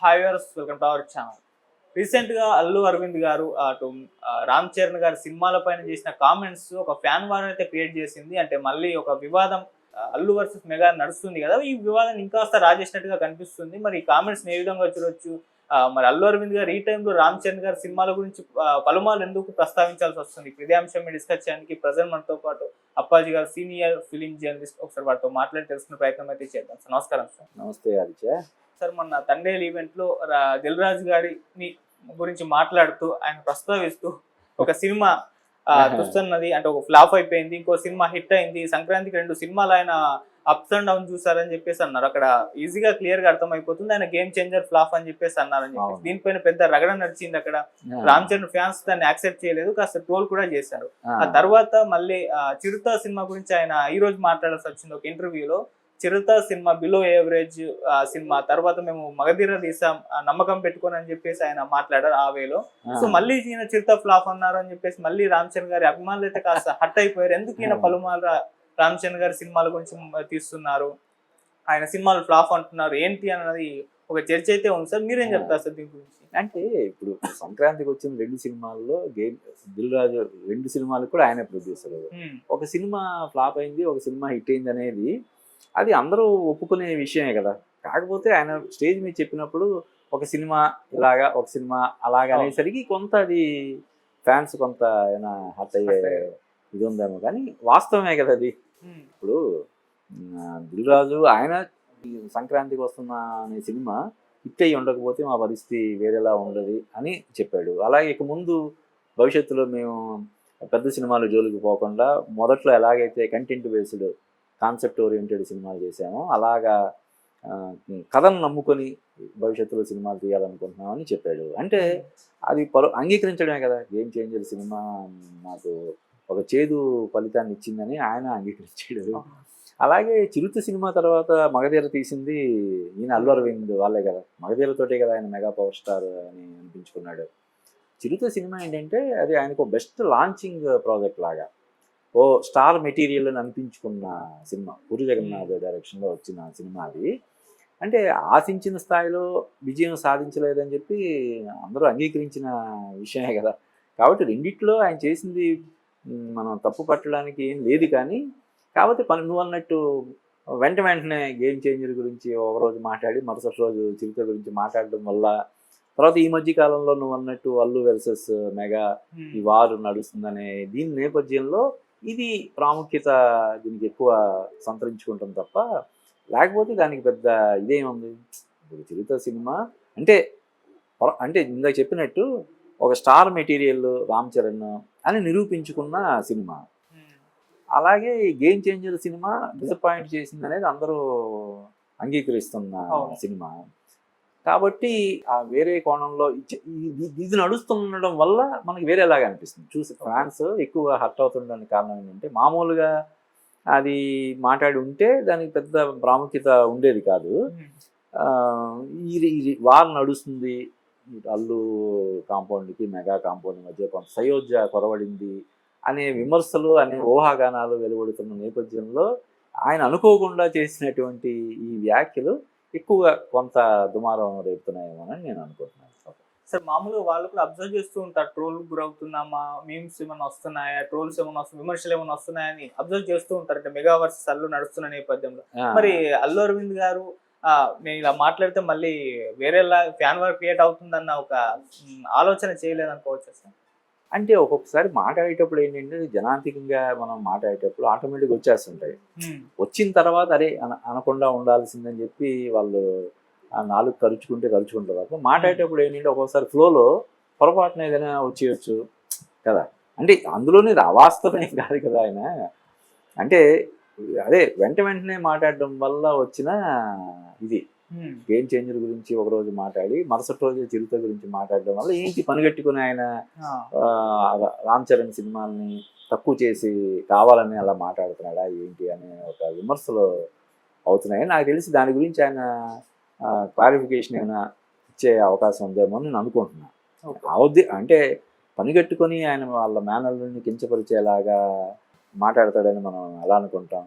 Hi viewers, welcome to our channel. Recent గా అల్లు అరవింద్ గారు అటు రామ్ చరణ్ గారి సినిమాల పైన చేసిన కామెంట్స్ ఒక ఫ్యాన్ వార్ అయితే క్రియేట్ చేసింది. అంటే మళ్ళీ ఒక వివాదం అల్లు వర్సెస్ మెగా నడుస్తుంది కదా, ఈ వివాదం ఇంకాస్త రాజేసినట్టుగా కనిపిస్తుంది. మరి ఈ కామెంట్స్ ఏ విధంగా చూడొచ్చు? మరి అల్లు అరవింద్ గారు ఈ టైంలో రామ్ చరణ్ గారి సినిమాల గురించి పలుమార్లు ఎందుకు ప్రస్తావించాల్సి వస్తుంది? ఇప్పుడు ఇదే అంశం మీద డిస్కస్ చేయడానికి ప్రజెంట్ మనతో పాటు అప్పాజీ గారు, సీనియర్ ఫిలిం జర్నలిస్ట్. ఒకసారి వాటితో మాట్లాడి తెలుసుకునే ప్రయత్నం అయితే చేద్దాం. సార్ నమస్కారం. సార్ నమస్తే ఆదిత్య. సార్ మొన్న తండేల్ ఈవెంట్ లో దిల్ రాజు గారిని గురించి మాట్లాడుతూ ఆయన ప్రస్తావిస్తూ ఒక సినిమా చూస్తున్నది అంటే ఒక ఫ్లాప్ అయిపోయింది, ఇంకో సినిమా హిట్ అయింది, సంక్రాంతికి 2 సినిమాలు ఆయన అప్స్ అండ్ డౌన్ చూసారని చెప్పేసి అన్నారు. అక్కడ ఈజీగా క్లియర్ గా అర్థమైపోతుంది ఆయన గేమ్ చేంజర్ ఫ్లాప్ అని చెప్పేసి అన్నారని చెప్పేసి దీనిపైన పెద్ద రగడ నడిచింది. అక్కడ రామ్ చరణ్ ఫ్యాన్స్ దాన్ని యాక్సెప్ట్ చేయలేదు, కాస్త ట్రోల్ కూడా చేశారు. ఆ తర్వాత మళ్ళీ చిరుత సినిమా గురించి ఆయన ఈ రోజు మాట్లాడాల్సి వచ్చింది ఒక ఇంటర్వ్యూలో. చిరుత సినిమా బిలో యావరేజ్ సినిమా, తర్వాత మేము మగధీర తీసాం నమ్మకం పెట్టుకొని అని చెప్పేసి ఆయన మాట్లాడారు ఆ వేలో. సో మళ్ళీ ఈయన చిరుత ఫ్లాప్ అన్నారు అని చెప్పేసి మళ్ళీ రామ్ చరణ్ గారి అభిమానులు అయితే కాస్త హట్ అయిపోయారు. ఎందుకు ఈయన పలుమార్లు రామ్ చరణ్ గారి సినిమాల గురించి తీస్తున్నారు, ఆయన సినిమాలు ఫ్లాప్ అంటున్నారు ఏంటి అన్నది ఒక చర్చ అయితే ఉంది. సార్ మీరేం చెప్తారు సార్ దీని గురించి? అంటే ఇప్పుడు సంక్రాంతికి వచ్చిన 2 సినిమాల్లో దిల్ రాజు 2 సినిమాలు కూడా ఆయనే ప్రొడ్యూసర్. ఒక సినిమా ఫ్లాప్ అయింది, ఒక సినిమా హిట్ అయింది అనేది అది అందరూ ఒప్పుకునే విషయమే కదా. కాకపోతే ఆయన స్టేజ్ మీద చెప్పినప్పుడు ఒక సినిమా ఇలాగా, ఒక సినిమా అలాగా అనేసరికి కొంత అది ఫ్యాన్స్ కొంత ఏమైనా హర్ట్ అయ్యే ఇది ఉందేమో, కానీ వాస్తవమే కదా అది. ఇప్పుడు దిల్ రాజు ఆయన సంక్రాంతికి వస్తున్న అనే సినిమా హిట్ అయ్యి ఉండకపోతే మా పరిస్థితి వేరేలా ఉండదు అని చెప్పాడు. అలాగే ఇక ముందు భవిష్యత్తులో మేము పెద్ద సినిమాలు జోలికి పోకుండా మొదట్లో ఎలాగైతే కంటెంట్ బేస్డ్ కాన్సెప్ట్ ఓరియంటెడ్ సినిమాలు చేసామో అలాగా కథను నమ్ముకొని భవిష్యత్తులో సినిమాలు తీయాలనుకుంటున్నామని చెప్పాడు. అంటే అది అంగీకరించడమే కదా. గేమ్ చేంజర్ సినిమా నాకు ఒక చేదు ఫలితాన్ని ఇచ్చిందని ఆయన అంగీకరించాడు. అలాగే చిరుత సినిమా తర్వాత మగధీర తీసింది ఈయన అల్లు అరవింద్ వాళ్ళే కదా. మగధీరతోటే కదా ఆయన మెగా పవర్ స్టార్ అని అనిపించుకున్నాడు. చిరుత సినిమా ఏంటంటే అది ఆయనకు బెస్ట్ లాంచింగ్ ప్రాజెక్ట్ లాగా, ఓ స్టార్ మెటీరియల్ అని అనిపించుకున్న సినిమా. పూరి జగన్నాథ్ డైరెక్షన్లో వచ్చిన సినిమా అది. అంటే ఆశించిన స్థాయిలో విజయం సాధించలేదని చెప్పి అందరూ అంగీకరించిన విషయమే కదా. కాబట్టి రెండిట్లో ఆయన చేసింది మనం తప్పు పట్టడానికి ఏం లేదు. కానీ కాకపోతే నువ్వు అన్నట్టు వెంటనే గేమ్ చేంజర్ గురించి ఒకరోజు మాట్లాడి మరుసటి రోజు చిరుత గురించి మాట్లాడడం వల్ల, తర్వాత ఈ మధ్య కాలంలో నువ్వు అన్నట్టు అల్లు వర్సెస్ మెగా ఈ వారు నడుస్తుందనే దీని నేపథ్యంలో ఇది ప్రాముఖ్యత దీనికి ఎక్కువ సంతరించుకుంటాం తప్ప, లేకపోతే దానికి పెద్ద ఇదేముంది. ఇప్పుడు చిరుత సినిమా అంటే అంటే ఇందాక చెప్పినట్టు ఒక స్టార్ మెటీరియల్ రామ్ చరణ్ అని నిరూపించుకున్న సినిమా. అలాగే ఈ గేమ్ చేంజర్ సినిమా డిసప్పాయింట్ చేసింది అనేది అందరూ అంగీకరిస్తున్న సినిమా. కాబట్టి ఆ వేరే కోణంలో ఇది నడుస్తుండడం వల్ల మనకి వేరేలాగా అనిపిస్తుంది. చూసి ఫ్యాన్స్ ఎక్కువ హర్ట్ అవుతుండడానికి కారణం ఏంటంటే, మామూలుగా అది మాట్లాడి ఉంటే దానికి పెద్ద ప్రాముఖ్యత ఉండేది కాదు. ఇది వార్ నడుస్తుంది, అల్లు కాంపౌండ్కి మెగా కాంపౌండ్ మధ్య కొంత సయోధ్య కొరవడింది అనే విమర్శలు అనే ఊహాగానాలు వెలువడుతున్న నేపథ్యంలో ఆయన అనుకోకుండా చేసినటువంటి ఈ వ్యాఖ్యలు ఎక్కువగా కొంత దుమారం రేపుతున్నాయేమోనని నేను అనుకుంటున్నాను. సార్ మామూలుగా వాళ్ళు కూడా అబ్జర్వ్ చేస్తూ ఉంటారు, ట్రోల్ గురవుతున్నామా, మీమ్స్ ఏమైనా వస్తున్నాయా, ట్రోల్స్ ఏమైనా వస్తున్నాయి, విమర్శలు ఏమైనా వస్తున్నాయని అబ్జర్వ్ చేస్తూ ఉంటారు. అంటే మెగా వర్సెస్ అల్లు నడుస్తున్న నేపథ్యంలో మరి అల్లు అరవింద్ గారు నేను ఇలా మాట్లాడితే మళ్ళీ వేరేలా ఫ్యాన్ వార్ క్రియేట్ అవుతుందన్న ఒక ఆలోచన చేయలేదనుకోవచ్చు సార్. అంటే ఒక్కొక్కసారి మాట్లాడేటప్పుడు ఏంటంటే జనాంతికంగా మనం మాట్లాడేటప్పుడు ఆటోమేటిక్గా వచ్చేస్తుంటాయి. వచ్చిన తర్వాత అరే అనకుండా ఉండాల్సిందని చెప్పి వాళ్ళు ఆ నాలుగు కరుచుకుంటారు తప్ప మాట్లాడేటప్పుడు ఏంటంటే ఒక్కొక్కసారి ఫ్లోలో పొరపాటున ఏదైనా వచ్చేయచ్చు కదా. అంటే అందులోనే అవాస్తవమే కాదు కదా ఆయన. అంటే అదే వెంటనే మాట్లాడడం వల్ల వచ్చిన ఇది గేమ్ చేంజర్ గురించి ఒకరోజు మాట్లాడి మరుసటి రోజు చిరుత గురించి మాట్లాడడం వల్ల ఏంటి పనిగట్టుకుని ఆయన రామ్ చరణ్ సినిమాల్ని తక్కువ చేసి కావాలని అలా మాట్లాడుతున్నాడా ఏంటి అనే ఒక విమర్శలు అవుతున్నాయి. నాకు తెలిసి దాని గురించి ఆయన క్లారిఫికేషన్ ఏమైనా ఇచ్చే అవకాశం ఉందేమో నేను అనుకుంటున్నాను. అంటే పనిగట్టుకొని ఆయన వాళ్ళ మేనల్ని కించపరిచేలాగా మాట్లాడతాడని మనం ఎలా అనుకుంటాం?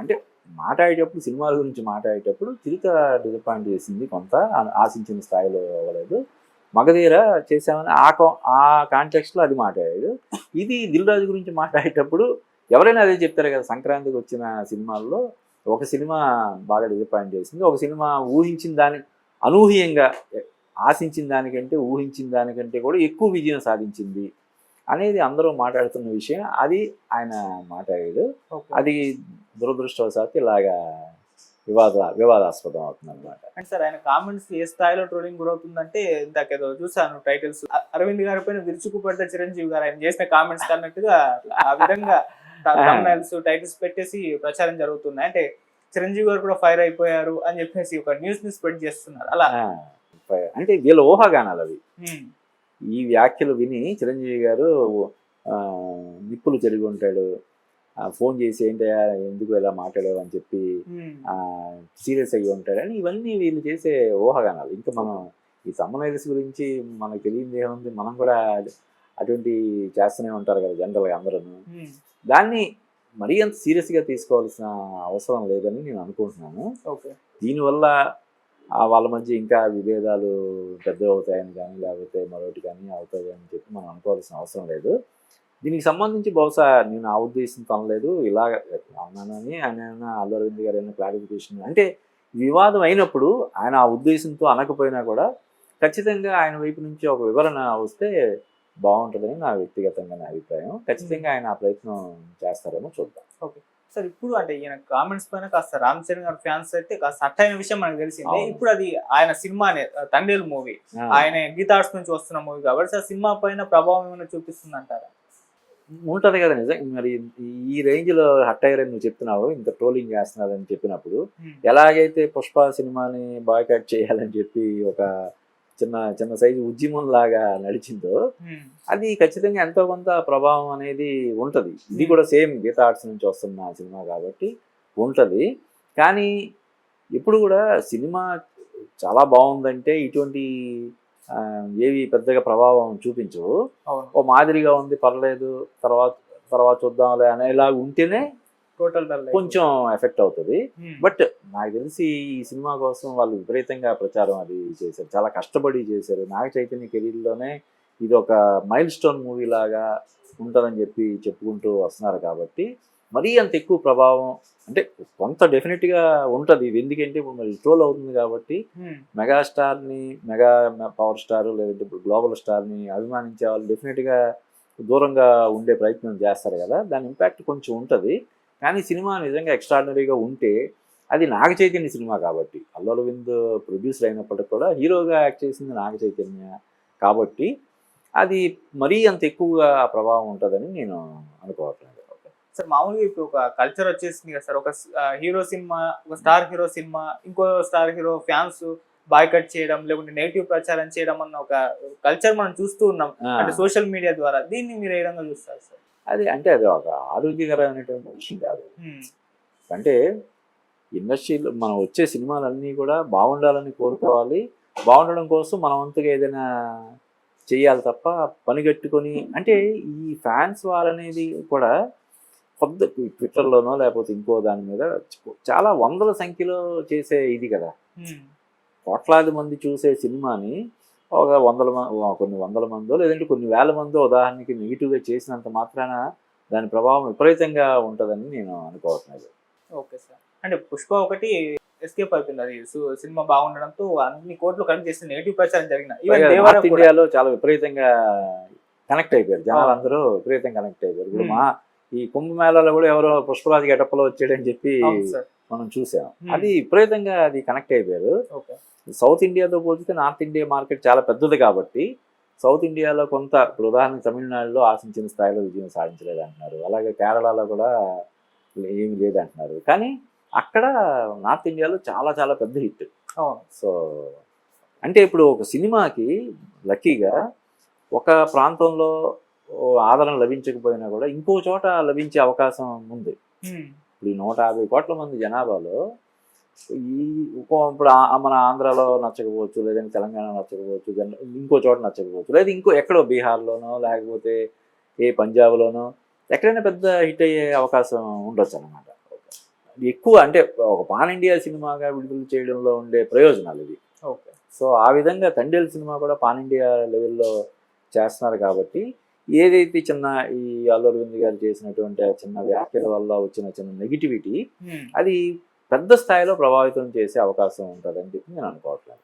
అంటే మాట్లాడేటప్పుడు సినిమాల గురించి మాట్లాడేటప్పుడు చిరుత డిసప్పాయింట్ చేసింది కొంత, ఆశించిన స్థాయిలో అవ్వలేదు. మగధీర చేసామని ఆ కాంటెక్స్ట్లో అది మాట్లాడాడు. ఇది దిల్ రాజు గురించి మాట్లాడేటప్పుడు ఎవరైనా అదే చెప్తారు కదా, సంక్రాంతికి వచ్చిన సినిమాల్లో ఒక సినిమా బాగా డిసప్పాయింట్ చేసింది, ఒక సినిమా ఊహించిన దాని అనూహ్యంగా ఆశించిన దానికంటే ఊహించిన దానికంటే కూడా ఎక్కువ విజయం సాధించింది అనేది అందరూ మాట్లాడుతున్న విషయం. అది ఆయన మాట్లాడాడు. అది దురదృష్టవశాత్తు ఇలాగా వివాదాస్పదం అవుతుంది అనమాట. అంటే సార్ ఆయన కామెంట్స్ ఏ స్థాయిలో ట్రోలింగ్ గురవుతుందంటే, ఇంతకేదో చూసాను టైటిల్స్, అరవింద్ గారి పైన విరుచుకుపడ్డ చిరంజీవి గారు ఆయన చేసిన కామెంట్స్ అన్నట్టుగా ఆ విధంగా టైటిల్స్ పెట్టేసి ప్రచారం జరుగుతున్నాయి. అంటే చిరంజీవి గారు కూడా ఫైర్ అయిపోయారు అని చెప్పేసి ఒక న్యూస్ ని స్ప్రెడ్ చేస్తున్నారు. అలా అంటే వీళ్ళ ఊహాగానాలు అవి. ఈ వ్యాఖ్యలు విని చిరంజీవి గారు నిప్పులు చెరిగి ఉంటాడు, ఫోన్ చేసి ఏంటయ్యా ఎందుకు ఇలా మాట్లాడావు అని చెప్పి సీరియస్ అయ్యి ఉంటాడు అని, ఇవన్నీ వీళ్ళు చేసే ఊహాగానాలు. ఇంకా మనం ఈ సమ్మనైజర్స్ గురించి మనకు తెలియదు ఏముంది, మనం కూడా అటువంటి చేస్తూనే ఉంటారు కదా జనరల్గా అందరూ. దాన్ని మరీ అంత సీరియస్గా తీసుకోవాల్సిన అవసరం లేదని నేను అనుకుంటున్నాను. దీనివల్ల వాళ్ళ మధ్య ఇంకా విభేదాలు పెద్ద అవుతాయని కానీ లేకపోతే మరొకటి కానీ అవుతాయని చెప్పి మనం అనుకోవాల్సిన అవసరం లేదు. దీనికి సంబంధించి బహుశా నేను ఆ ఉద్దేశం తనలేదు ఇలాగ అన్నానని ఆయన అల్లు అరవింద్ గారు అయినా క్లారిఫికేషన్, అంటే వివాదం అయినప్పుడు ఆయన ఆ ఉద్దేశంతో అనకపోయినా కూడా ఖచ్చితంగా ఆయన వైపు నుంచి ఒక వివరణ వస్తే బాగుంటుందని నా వ్యక్తిగతంగా నా అభిప్రాయం. ఖచ్చితంగా ఆయన ఆ ప్రయత్నం చేస్తారేమో చూద్దాం. ఓకే సార్, ఇప్పుడు అంటే ఈయన కామెంట్స్ పైన కాస్త రామ్ చరణ్ గారి ఫ్యాన్స్ అయితే కాస్త అట్టైన విషయం మనకు తెలిసింది. ఇప్పుడు అది ఆయన సినిమానే తండేలు మూవీ, ఆయన గీతార్ట్స్ నుంచి వస్తున్న మూవీ కాబట్టి ఆ సినిమా పైన ప్రభావం ఏమైనా చూపిస్తుంది అంటారా? ఉంటుంది కదా నిజం. మరి ఈ రేంజ్ లో హట్ అయ్యారని నువ్వు చెప్తున్నావు, ఇంత ట్రోలింగ్ చేస్తున్నారని చెప్పినప్పుడు ఎలాగైతే పుష్ప సినిమాని బాయ్కాట్ చేయాలని చెప్పి ఒక చిన్న సైజు ఉద్యమం లాగా నడిచిందో అది ఖచ్చితంగా ఎంతో కొంత ప్రభావం అనేది ఉంటుంది. ఇది కూడా సేమ్ గీతా ఆర్ట్స్ నుంచి వస్తున్న సినిమా కాబట్టి ఉంటుంది. కానీ ఇప్పుడు కూడా సినిమా చాలా బాగుందంటే ఇటువంటి ఏవి పెద్దగా ప్రభావం చూపించవు. ఓ మాదిరిగా ఉంది పర్లేదు తర్వాత చూద్దాంలే అనేలా ఉంటేనే కొంచెం ఎఫెక్ట్ అవుతుంది. బట్ నాకు తెలిసి ఈ సినిమా కోసం వాళ్ళు విపరీతంగా ప్రచారం అది చేశారు, చాలా కష్టపడి చేశారు. నాగ చైతన్య కెరీర్లోనే ఇది ఒక మైల్ స్టోన్ మూవీ లాగా ఉంటుందని చెప్పి చెప్పుకుంటూ వస్తున్నారు కాబట్టి మరీ అంత ఎక్కువ ప్రభావం అంటే కొంత డెఫినెట్గా ఉంటుంది. ఇది ఎందుకంటే మరి ట్రోల్ అవుతుంది కాబట్టి మెగాస్టార్ని మెగా పవర్ స్టార్ లేదంటే ఇప్పుడు గ్లోబల్ స్టార్ని అభిమానించే వాళ్ళు డెఫినెట్గా దూరంగా ఉండే ప్రయత్నం చేస్తారు కదా, దాని ఇంపాక్ట్ కొంచెం ఉంటుంది. కానీ సినిమా నిజంగా ఎక్స్ట్రాడినరీగా ఉంటే అది నాగ చైతన్య సినిమా కాబట్టి, అల్లు అరవింద్ ప్రొడ్యూసర్ అయినప్పటికీ కూడా హీరోగా యాక్ట్ చేసింది నాగ చైతన్య కాబట్టి అది మరీ అంత ఎక్కువగా ప్రభావం ఉంటుందని నేను అనుకోవట్లేదు. సార్ మామూలుగా ఇప్పుడు ఒక కల్చర్ వచ్చేసింది కదా సార్, ఒక హీరో సినిమా, ఒక స్టార్ హీరో సినిమా, ఇంకో స్టార్ హీరో ఫ్యాన్స్ బాయ్కట్ చేయడం లేకుంటే నెగిటివ్ ప్రచారం చేయడం అన్న ఒక కల్చర్ మనం చూస్తూ ఉన్నాం అంటే సోషల్ మీడియా ద్వారా. దీన్ని మీరు ఏ విధంగా చూస్తారు సార్? అది ఒక ఆరోగ్యకరమైనటువంటి విషయం కాదు. అంటే ఇండస్ట్రీలో మనం వచ్చే సినిమాలన్నీ కూడా బాగుండాలని కోరుకోవాలి, బాగుండడం కోసం మనం అంతగా ఏదైనా చెయ్యాలి తప్ప పనిగట్టుకొని అంటే ఈ ఫ్యాన్స్ వాళ్ళనేది కూడా కొద్ది ట్విట్టర్లోనో లేకపోతే ఇంకో దాని మీద చాలా వందల సంఖ్యలో చేసే ఇది కదా. కోట్లాది మంది చూసే సినిమాని ఒక కొన్ని వందల మందో లేదంటే కొన్ని వేల మందో ఉదాహరణకి నెగిటివ్గా చేసినంత మాత్రాన దాని ప్రభావం విపరీతంగా ఉంటుందని నేను అనుకోవట్లేదు. ఓకే సార్, అంటే పుష్ప ఒకటి ఎస్కేప్ అయిపోయింది, అది సినిమా బాగుండడంతో అన్ని కోట్లు కనెక్ట్ చేసి నెగిటివ్ ప్రచారం జరిగిన ఇండియాలో చాలా విపరీతంగా కనెక్ట్ అయిపోయారు జనాలు, అందరూ విపరీతంగా కనెక్ట్ అయిపోయారు. ఇప్పుడు ఈ కుంభమేళాలో కూడా ఎవరో పుష్పరాజు గెటప్లో వచ్చాడని చెప్పి మనం చూసాం, అది విపరీతంగా అది కనెక్ట్ అయిపోయారు. సౌత్ ఇండియాతో పోల్చితే నార్త్ ఇండియా మార్కెట్ చాలా పెద్దది కాబట్టి సౌత్ ఇండియాలో కొంత ఇప్పుడు ఉదాహరణకు తమిళనాడులో ఆశించిన స్థాయిలో విజయం సాధించలేదు అంటున్నారు, అలాగే కేరళలో కూడా ఏమి లేదంటున్నారు. కానీ అక్కడ నార్త్ ఇండియాలో చాలా చాలా పెద్ద హిట్. సో అంటే ఇప్పుడు ఒక సినిమాకి లక్కీగా ఒక ప్రాంతంలో ఆదరణ లభించకపోయినా కూడా ఇంకో చోట లభించే అవకాశం ఉంది. ఇప్పుడు 150 కోట్ల మంది జనాభాలో ఇప్పుడు మన ఆంధ్రాలో నచ్చకపోవచ్చు, లేదంటే తెలంగాణ నచ్చకపోవచ్చు, ఇంకో చోట నచ్చకపోవచ్చు, లేదా ఎక్కడో బీహార్లోనో లేకపోతే పంజాబ్లోనో ఎక్కడైనా పెద్ద హిట్ అయ్యే అవకాశం ఉండొచ్చు అన్నమాట. ఎక్కువ అంటే ఒక పాన్ ఇండియా సినిమాగా విడుదల చేయడంలో ఉండే ప్రయోజనాలు ఇవి. ఓకే. సో ఆ విధంగా తండేల్ సినిమా కూడా పాన్ ఇండియా లెవెల్లో చేస్తున్నారు కాబట్టి ఏదైతే చిన్న ఈ అల్లు అరవింద్ గారు చేసినటువంటి ఆ చిన్న వ్యాఖ్యల వల్ల వచ్చిన చిన్న నెగిటివిటీ అది పెద్ద స్థాయిలో ప్రభావితం చేసే అవకాశం ఉంటుందని చెప్పి నేను అనుకోవట్లేదు.